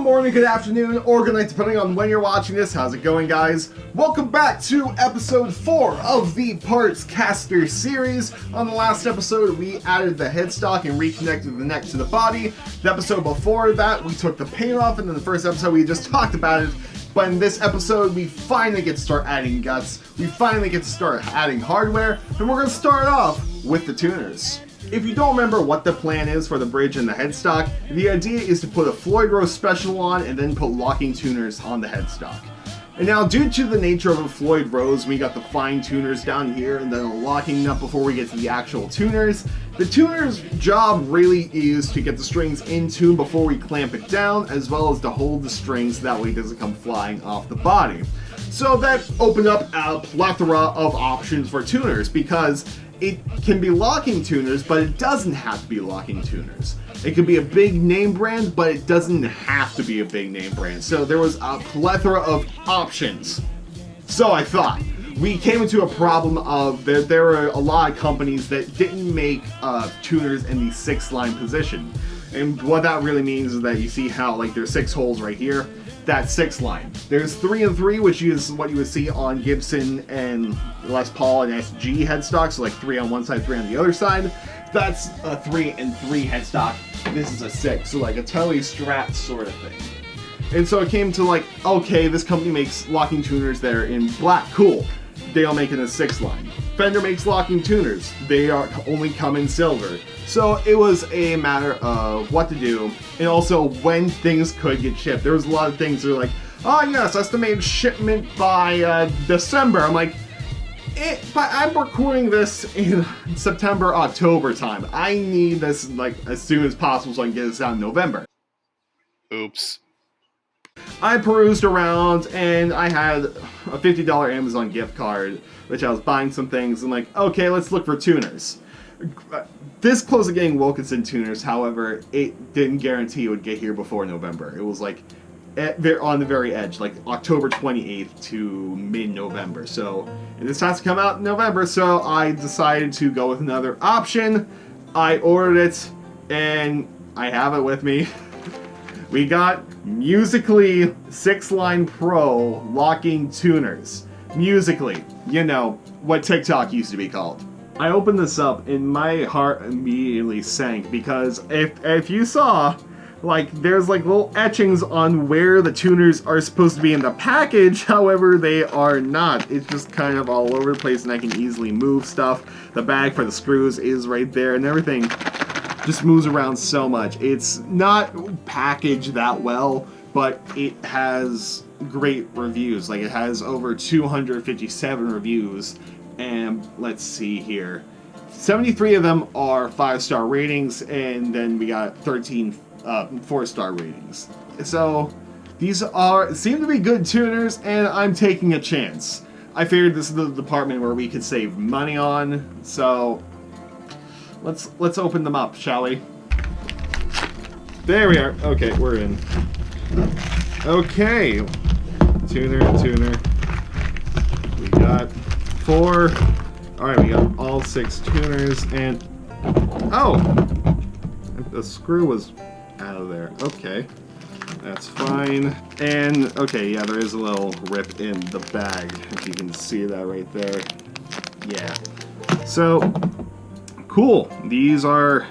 Good morning, good afternoon, or good night, depending on when you're watching this. How's it going, guys? Welcome back to episode 4 of the Partscaster Series. On the last episode, we added the headstock and reconnected the neck to the body. The episode before that, we took the paint off, and in the first episode, we just talked about it. But in this episode, we finally get to start adding guts. We finally get to start adding hardware, and we're going to start off with the tuners. If you don't remember what the plan is for the bridge and the headstock, the idea is to put a Floyd Rose special on and then put locking tuners on the headstock. And now, due to the nature of a Floyd Rose, we got the fine tuners down here and then a locking nut before we get to the actual tuners. The tuner's job really is to get the strings in tune before we clamp it down, as well as to hold the strings so that way it doesn't come flying off the body. So that opened up a plethora of options for tuners, because it can be locking tuners, but it doesn't have to be locking tuners. It could be a big name brand, but it doesn't have to be a big name brand. So there was a plethora of options. So I thought, we came into a problem of there were a lot of companies that didn't make tuners in the 6-line position. And what that really means is that you see how like there's 6 holes right here. That's 6 line. There's 3 and 3, which is what you would see on Gibson and Les Paul and SG headstocks, so like 3 on one side, 3 on the other side. That's a 3 and 3 headstock. This is a 6, so like a totally Strat sort of thing. And so it came to like, okay, this company makes locking tuners that are in black, cool. They don't make it in a 6 line. Fender makes locking tuners. They only come in silver. So it was a matter of what to do, and also when things could get shipped. There was a lot of things that were like, oh yes, estimated shipment by December. I'm like, but I'm recording this in September, October time. I need this like as soon as possible so I can get this out in November. Oops. I perused around and I had a $50 Amazon gift card, which I was buying some things. I'm like, okay, let's look for tuners. This close to getting Wilkinson tuners, however, it didn't guarantee it would get here before November. It was like on the very edge, like October 28th to mid-November. So this has to come out in November, so I decided to go with another option. I ordered it, and I have it with me. We got Musically 6-line Pro locking tuners. Musically, you know, what TikTok used to be called. I opened this up and my heart immediately sank, because if you saw, like, there's like little etchings on where the tuners are supposed to be in the package, however they are not. It's just kind of all over the place and I can easily move stuff. The bag for the screws is right there and everything just moves around so much. It's not packaged that well, but it has great reviews. Like, it has over 257 reviews. And let's see here, 73 of them are 5-star ratings, and then we got 13 4-star ratings. So these seem to be good tuners, and I'm taking a chance. I figured this is the department where we could save money on, so let's open them up, shall we? There we are. Okay, we're in. Okay, tuner. We got 4. Alright, we got all 6 tuners, and oh! The screw was out of there. Okay. That's fine. And, okay, yeah, there is a little rip in the bag, if you can see that right there. Yeah. So, cool. These are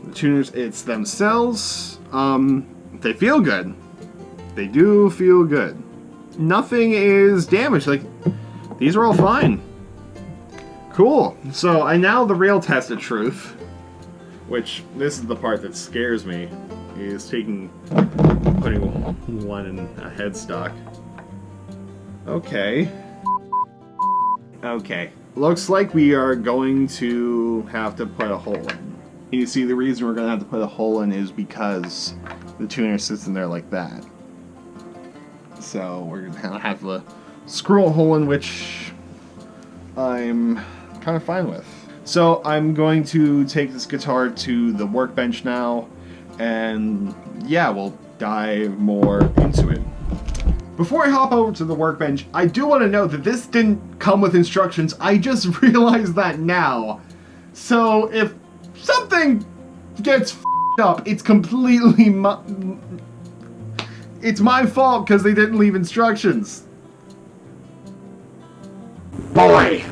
the tuners. It's themselves. They feel good. They do feel good. Nothing is damaged. Like, these are all fine. Cool. So, now the real test of truth, which this is the part that scares me, is putting one in a headstock. Okay. Looks like we are going to have to put a hole in. You see, the reason we're going to have to put a hole in is because the tuner sits in there like that. So, we're going to have to screw a hole in, which I'm kind of fine with. So I'm going to take this guitar to the workbench now, and yeah, we'll dive more into it. Before I hop over to the workbench, I do want to note that this didn't come with instructions. I just realized that now. So if something gets f***ed up, it's completely It's my fault because they didn't leave instructions. Boy!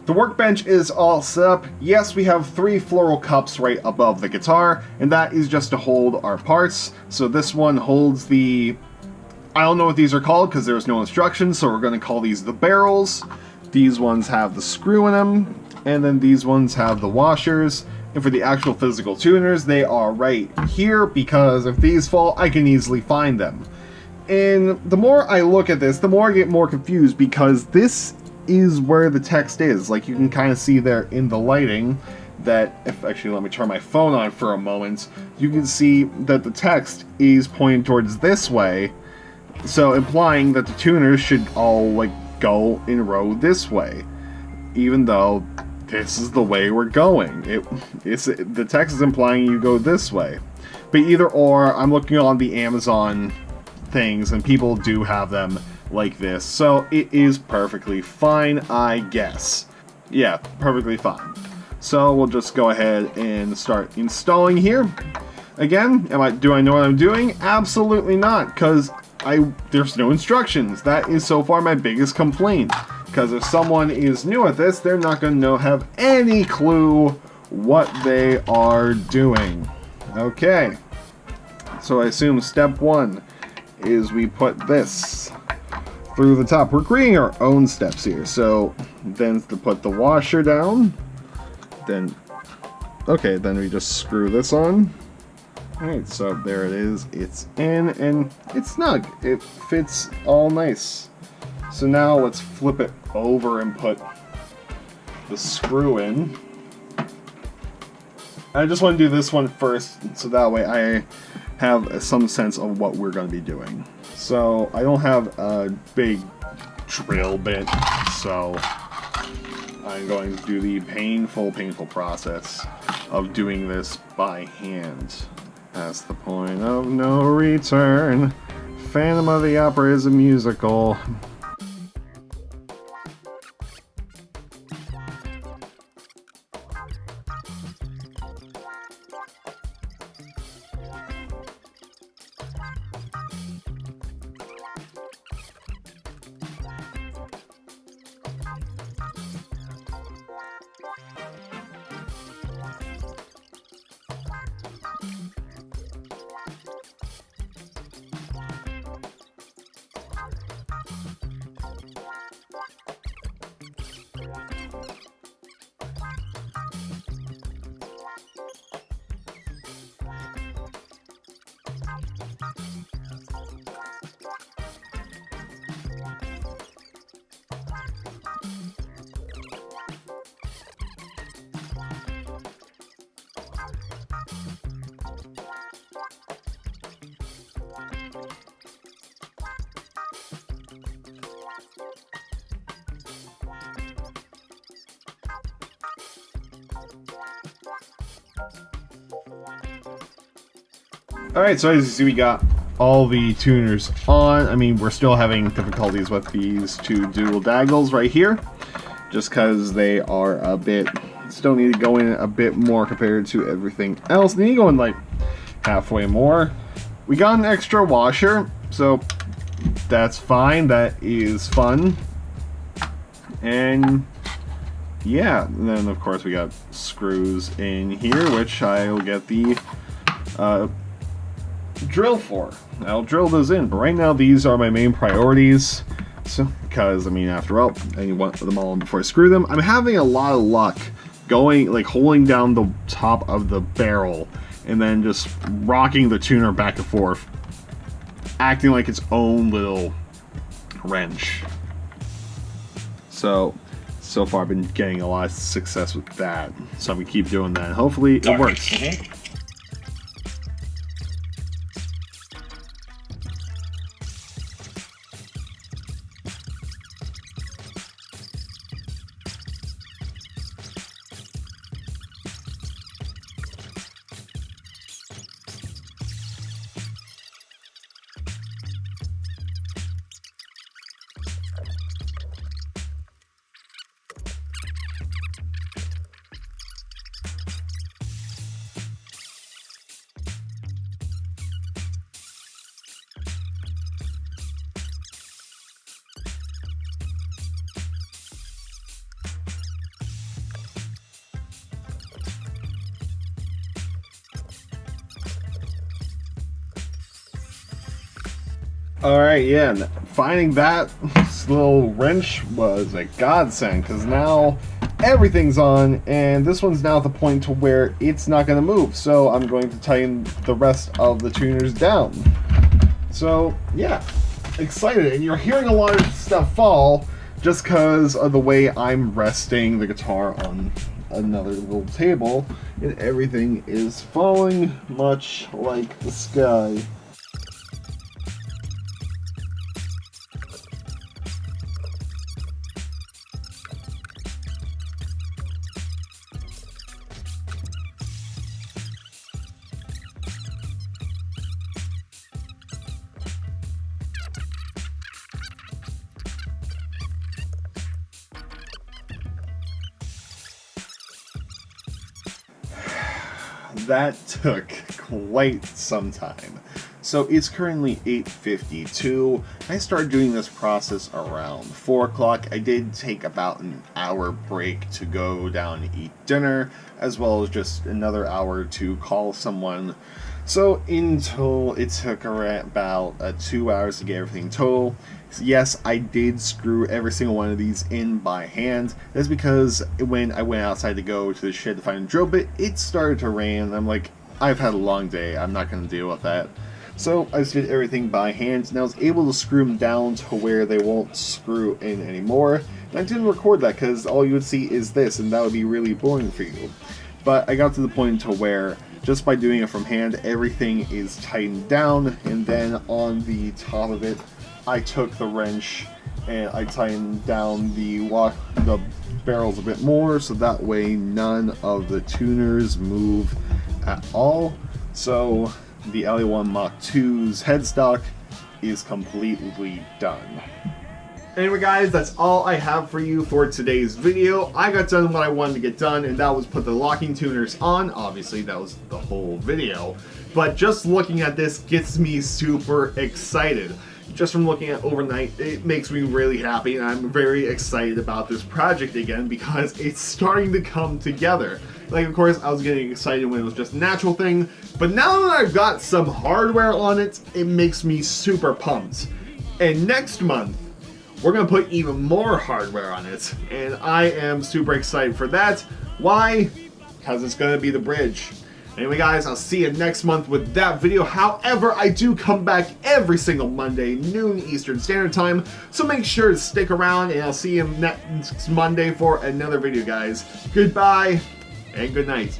The workbench is all set up. Yes, we have 3 floral cups right above the guitar, and that is just to hold our parts. So this one holds the... I don't know what these are called because there's no instructions, so we're going to call these the barrels. These ones have the screw in them, and then these ones have the washers. And for the actual physical tuners, they are right here because if these fall, I can easily find them. And the more I look at this, the more I get more confused because this is where the text is. Like you can kind of see there in the lighting that, if actually let me turn my phone on for a moment, you can see that the text is pointing towards this way. So implying that the tuners should all like go in a row this way, even though this is the way we're going. The text is implying you go this way. But either or, I'm looking on the Amazon things and people do have them like this, so it is perfectly fine, I guess. Yeah, perfectly fine. So we'll just go ahead and start installing here. Again, do I know what I'm doing? Absolutely not, because there's no instructions. That is so far my biggest complaint. Because if someone is new at this, they're not going to have any clue what they are doing. Okay. So I assume step 1 is we put this through the top. We're creating our own steps here. So then to put the washer down, then we just screw this on. Alright, so there it is. It's in and it's snug. It fits all nice. So now let's flip it over and put the screw in. I just want to do this one first, so that way I have some sense of what we're going to be doing. So I don't have a big drill bit, so I'm going to do the painful process of doing this by hand. That's the point of no return. Phantom of the Opera is a musical. Alright, so as you see, we got all the tuners on. I mean, we're still having difficulties with these 2 dual daggles right here, just because they are a bit, still need to go in a bit more compared to everything else. They need to go in like halfway more. We got an extra washer, so that's fine. That is fun. And yeah, and then of course we got screws in here, which I'll get the drill for. I'll drill those in, but right now these are my main priorities. So, because I mean, after all, I want them all in before I screw them. I'm having a lot of luck going, like holding down the top of the barrel and then just rocking the tuner back and forth, acting like its own little wrench. So far I've been getting a lot of success with that. So I'm gonna keep doing that. Hopefully it works. Alright, yeah, and finding that little wrench was a godsend, because now everything's on, and this one's now at the point to where it's not going to move, so I'm going to tighten the rest of the tuners down. So, yeah, excited, and you're hearing a lot of stuff fall just because of the way I'm resting the guitar on another little table, and everything is falling much like the sky. That took quite some time. So it's currently 8:52. I started doing this process around 4 o'clock. I did take about an hour break to go down and eat dinner, as well as just another hour to call someone. So in total, it took about 2 hours to get everything total. Yes, I did screw every single one of these in by hand. That's because when I went outside to go to the shed to find a drill bit, it started to rain, and I'm like, I've had a long day, I'm not going to deal with that. So I just did everything by hand, and I was able to screw them down to where they won't screw in anymore. And I didn't record that because all you would see is this, and that would be really boring for you. But I got to the point to where just by doing it from hand, everything is tightened down, and then on the top of it, I took the wrench and I tightened down the barrels a bit more, so that way none of the tuners move at all. So the LA1 Mach 2's headstock is completely done. Anyway guys, that's all I have for you for today's video. I got done what I wanted to get done, and that was put the locking tuners on. Obviously that was the whole video, but just looking at this gets me super excited. Just from looking at Overnight, it makes me really happy, and I'm very excited about this project again because it's starting to come together. Like, of course, I was getting excited when it was just a natural thing, but now that I've got some hardware on it, it makes me super pumped. And next month, we're going to put even more hardware on it, and I am super excited for that. Why? Because it's going to be the bridge. Anyway guys, I'll see you next month with that video. However, I do come back every single Monday, noon Eastern Standard Time, so make sure to stick around, and I'll see you next Monday for another video, guys. Goodbye, and good night.